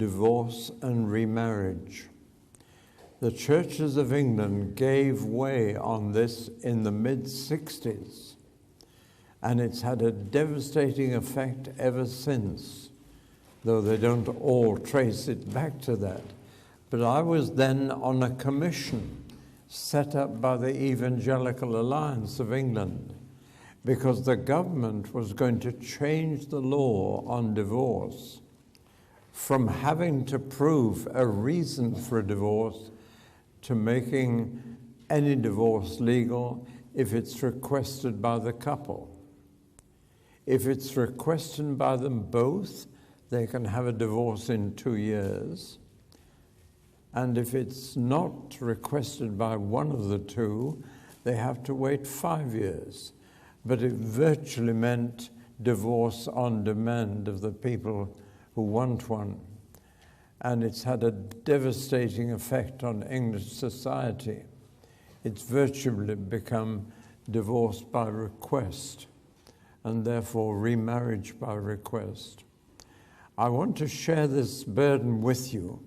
divorce and remarriage. The churches of England gave way on this in the mid-60s, and it's had a devastating effect ever since, though they don't all trace it back to that. But I was then on a commission set up by the Evangelical Alliance of England, because the government was going to change the law on divorce from having to prove a reason for a divorce to making any divorce legal if it's requested by the couple. If it's requested by them both, they can have a divorce in 2 years. And if it's not requested by one of the two, they have to wait 5 years. But it virtually meant divorce on demand of the people who want one. And it's had a devastating effect on English society. It's virtually become divorce by request, and therefore remarriage by request. I want to share this burden with you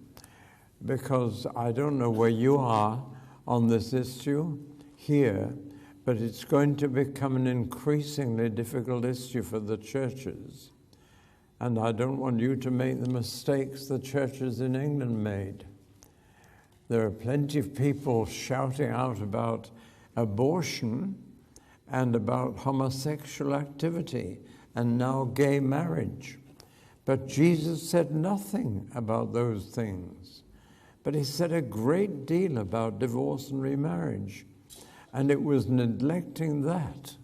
because I don't know where you are on this issue here, but it's going to become an increasingly difficult issue for the churches. And I don't want you to make the mistakes the churches in England made. There are plenty of people shouting out about abortion and about homosexual activity and now gay marriage. But Jesus said nothing about those things. But he said a great deal about divorce and remarriage. And it was neglecting that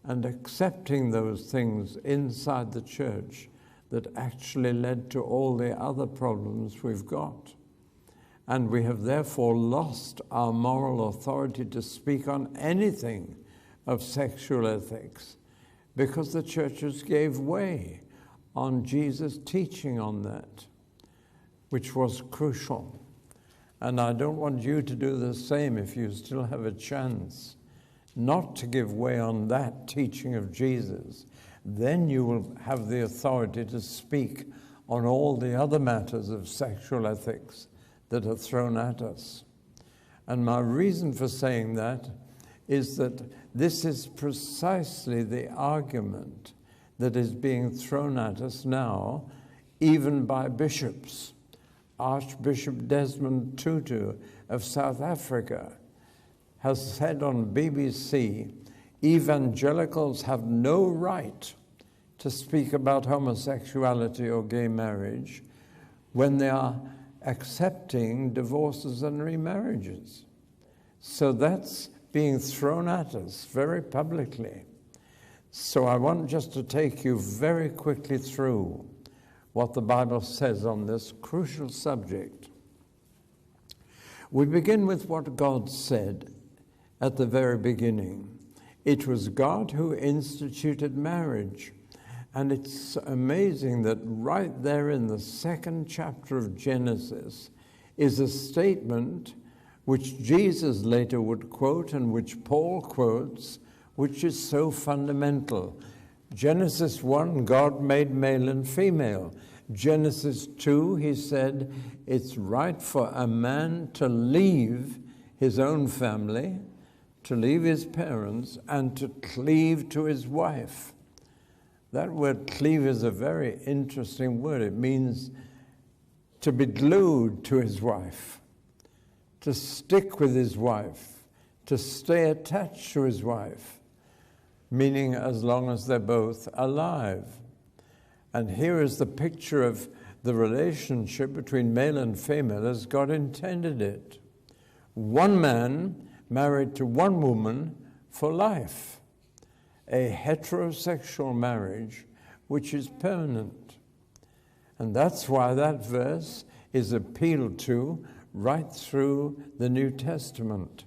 and accepting those things inside the church that actually led to all the other problems we've got. And we have therefore lost our moral authority to speak on anything of sexual ethics because the churches gave way on Jesus' teaching on that, which was crucial. And I don't want you to do the same if you still have a chance not to give way on that teaching of Jesus. Then you will have the authority to speak on all the other matters of sexual ethics that are thrown at us. And my reason for saying that is that this is precisely the argument that is being thrown at us now, even by bishops. Archbishop Desmond Tutu of South Africa has said on BBC, evangelicals have no right to speak about homosexuality or gay marriage when they are accepting divorces and remarriages. So that's being thrown at us very publicly. So I want just to take you very quickly through what the Bible says on this crucial subject. We begin with what God said at the very beginning. It was God who instituted marriage. And it's amazing that right there in the 2nd chapter of Genesis is a statement which Jesus later would quote and which Paul quotes, which is so fundamental. Genesis 1, God made male and female. Genesis 2, he said, it's right for a man to leave his own family, to leave his parents, and to cleave to his wife. That word cleave is a very interesting word. It means to be glued to his wife, to stick with his wife, to stay attached to his wife, meaning as long as they're both alive. And here is the picture of the relationship between male and female as God intended it. One man married to one woman for life. A heterosexual marriage which is permanent. And that's why that verse is appealed to right through the New Testament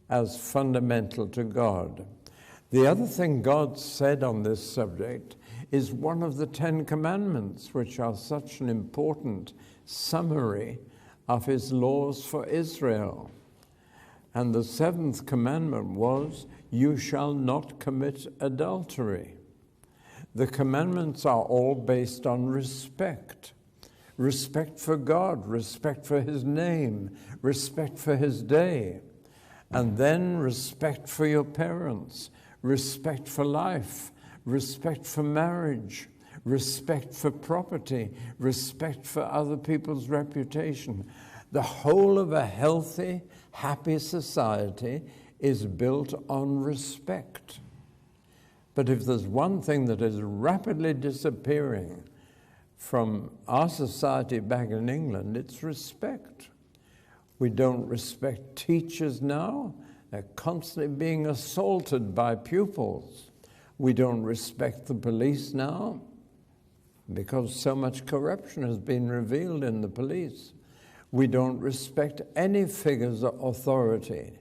as fundamental to God. The other thing God said on this subject is one of the 10 Commandments, which are such an important summary of his laws for Israel. And the 7th commandment was, you shall not commit adultery. The commandments are all based on respect. respect for God, respect for his name, respect for his day, and then respect for your parents, respect for life, respect for marriage, respect for property, respect for other people's reputation. The whole of a healthy, happy society is built on respect. But if there's one thing that is rapidly disappearing from our society back in England, it's respect. We don't respect teachers now. They're constantly being assaulted by pupils. We don't respect the police now because so much corruption has been revealed in the police. We don't respect any figures of authority.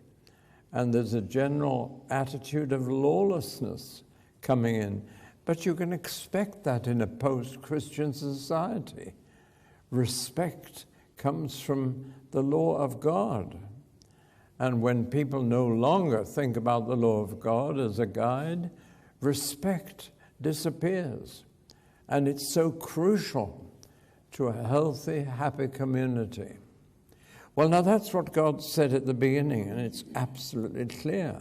And there's a general attitude of lawlessness coming in. But you can expect that in a post-Christian society. Respect comes from the law of God. And when people no longer think about the law of God as a guide, respect disappears. And it's so crucial to a healthy, happy community. Well, now that's what God said at the beginning, and it's absolutely clear.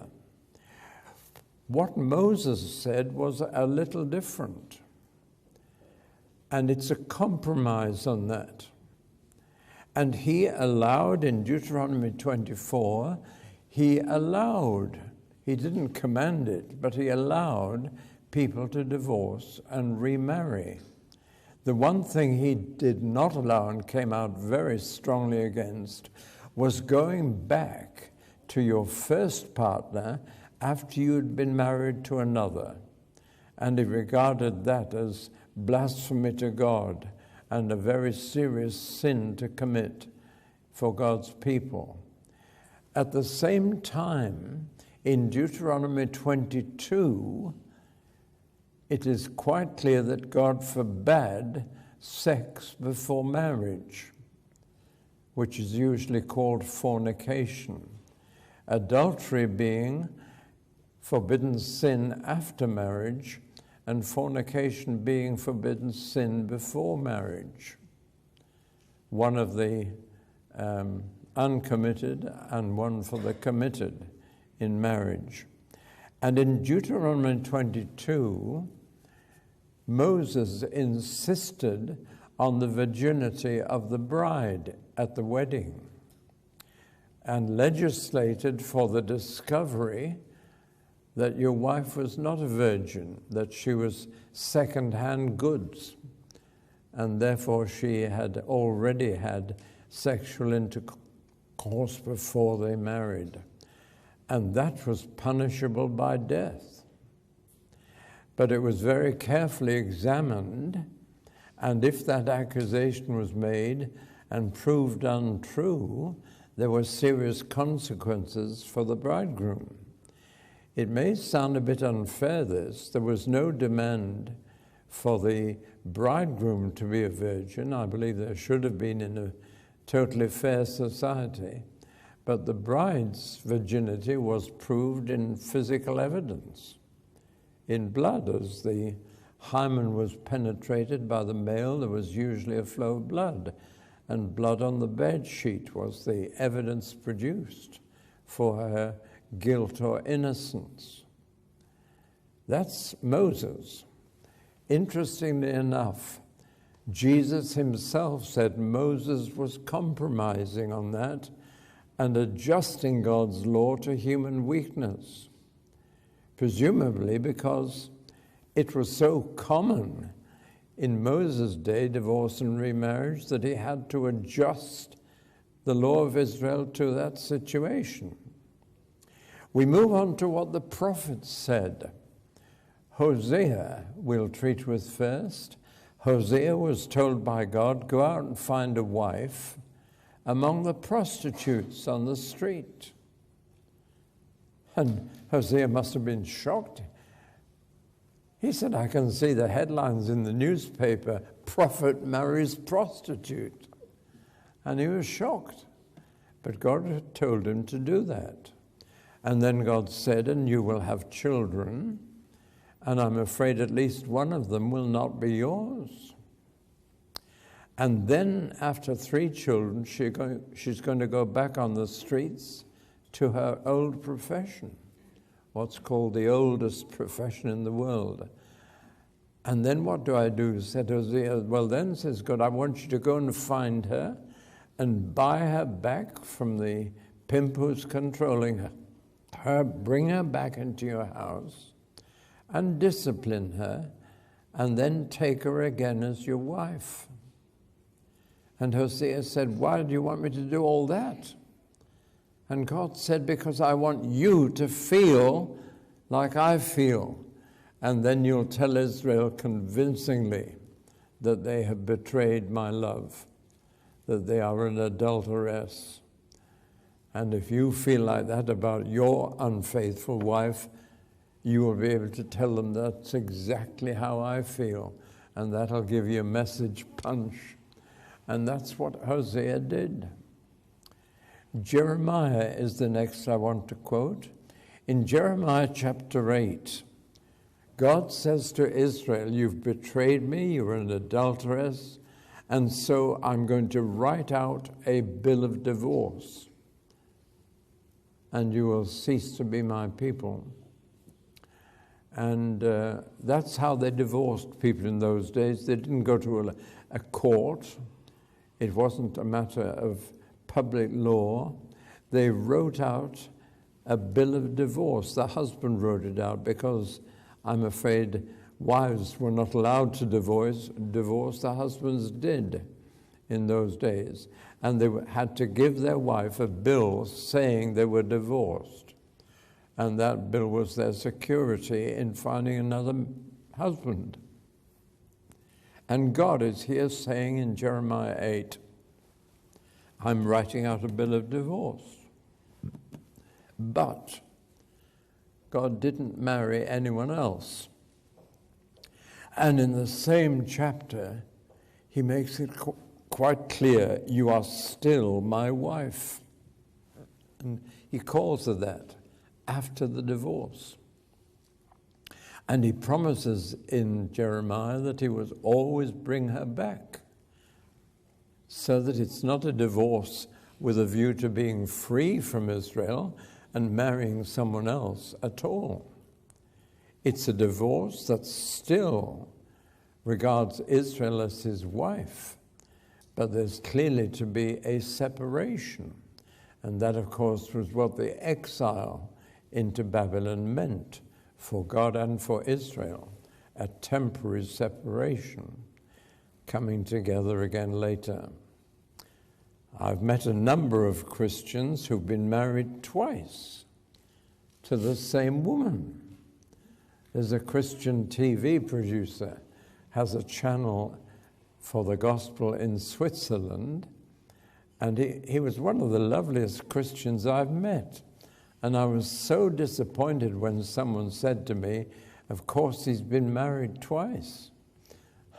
What Moses said was a little different. And it's a compromise on that. And he allowed, in Deuteronomy 24, he didn't command it, but he allowed people to divorce and remarry. The one thing he did not allow and came out very strongly against was going back to your first partner after you'd been married to another. And he regarded that as blasphemy to God and a very serious sin to commit for God's people. At the same time, in Deuteronomy 22, it is quite clear that God forbade sex before marriage, which is usually called fornication. Adultery being forbidden sin after marriage, and fornication being forbidden sin before marriage. One of the uncommitted and one for the committed in marriage. And in Deuteronomy 22, Moses insisted on the virginity of the bride at the wedding and legislated for the discovery that your wife was not a virgin, that she was second-hand goods, and therefore she had already had sexual intercourse before they married. And that was punishable by death. But it was very carefully examined, and if that accusation was made and proved untrue, there were serious consequences for the bridegroom. It may sound a bit unfair, this. There was no demand for the bridegroom to be a virgin. I believe there should have been in a totally fair society. But the bride's virginity was proved in physical evidence, in blood. As the hymen was penetrated by the male, there was usually a flow of blood, and blood on the bed sheet was the evidence produced for her guilt or innocence. That's Moses. Interestingly enough, Jesus himself said Moses was compromising on that and adjusting God's law to human weakness, presumably because it was so common in Moses' day, divorce and remarriage, that he had to adjust the law of Israel to that situation. We move on to what the prophets said. Hosea we'll treat with first. Hosea was told by God, go out and find a wife among the prostitutes on the street. And Hosea must have been shocked. He said, I can see the headlines in the newspaper, prophet marries prostitute. And he was shocked. But God had told him to do that. And then God said, and you will have children, and I'm afraid at least one of them will not be yours. And then after 3 children, she's going to go back on the streets to her old profession, what's called the oldest profession in the world. And then what do I do? Said Hosea, well then, says God, I want you to go and find her and buy her back from the pimp who's controlling her, bring her back into your house and discipline her, and then take her again as your wife. And Hosea said, why do you want me to do all that? And God said, because I want you to feel like I feel. And then you'll tell Israel convincingly that they have betrayed my love, that they are an adulteress. And if you feel like that about your unfaithful wife, you will be able to tell them that's exactly how I feel. And that'll give you a message punch. And that's what Hosea did. Jeremiah is the next I want to quote. In Jeremiah chapter 8, God says to Israel, you've betrayed me, you're an adulteress, and so I'm going to write out a bill of divorce, and you will cease to be my people. And that's how they divorced people in those days. They didn't go to a court. It wasn't a matter of public law. They wrote out a bill of divorce. The husband wrote it out because I'm afraid wives were not allowed to divorce. The husbands did in those days. And they had to give their wife a bill saying they were divorced. And that bill was their security in finding another husband. And God is here saying in Jeremiah 8, I'm writing out a bill of divorce. But God didn't marry anyone else. And in the same chapter, he makes it quite clear, you are still my wife. And he calls her that after the divorce. And he promises in Jeremiah that he will always bring her back, so that it's not a divorce with a view to being free from Israel and marrying someone else at all. It's a divorce that still regards Israel as his wife, but there's clearly to be a separation. And that, of course, was what the exile into Babylon meant for God and for Israel, a temporary separation, coming together again later. I've met a number of Christians who've been married twice to the same woman. There's a Christian TV producer, has a channel for the gospel in Switzerland, and he was one of the loveliest Christians I've met. And I was so disappointed when someone said to me, of course he's been married twice.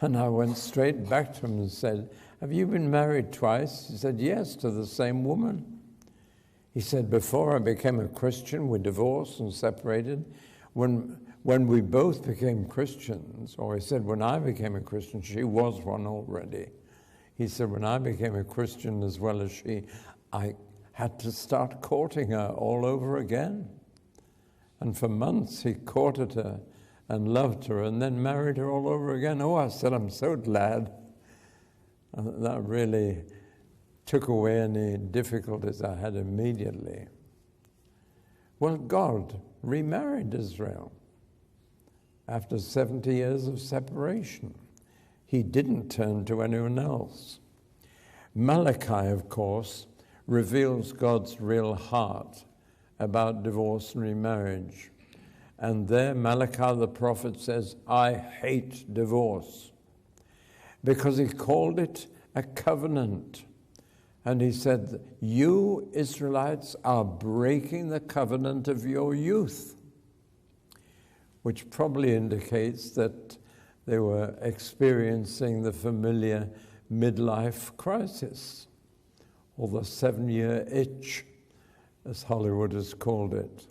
And I went straight back to him and said, have you been married twice? He said, yes, to the same woman. He said, before I became a Christian, we divorced and separated. When we both became Christians, or he said, when I became a Christian, she was one already. He said, when I became a Christian as well as she, I had to start courting her all over again. And for months he courted her and loved her and then married her all over again. Oh, I said, I'm so glad. And that really took away any difficulties I had immediately. Well, God remarried Israel after 70 years of separation. He didn't turn to anyone else. Malachi, of course, reveals God's real heart about divorce and remarriage. And there Malachi the prophet says, I hate divorce, because he called it a covenant. And he said, you Israelites are breaking the covenant of your youth, which probably indicates that they were experiencing the familiar midlife crisis, or the 7-year itch, as Hollywood has called it.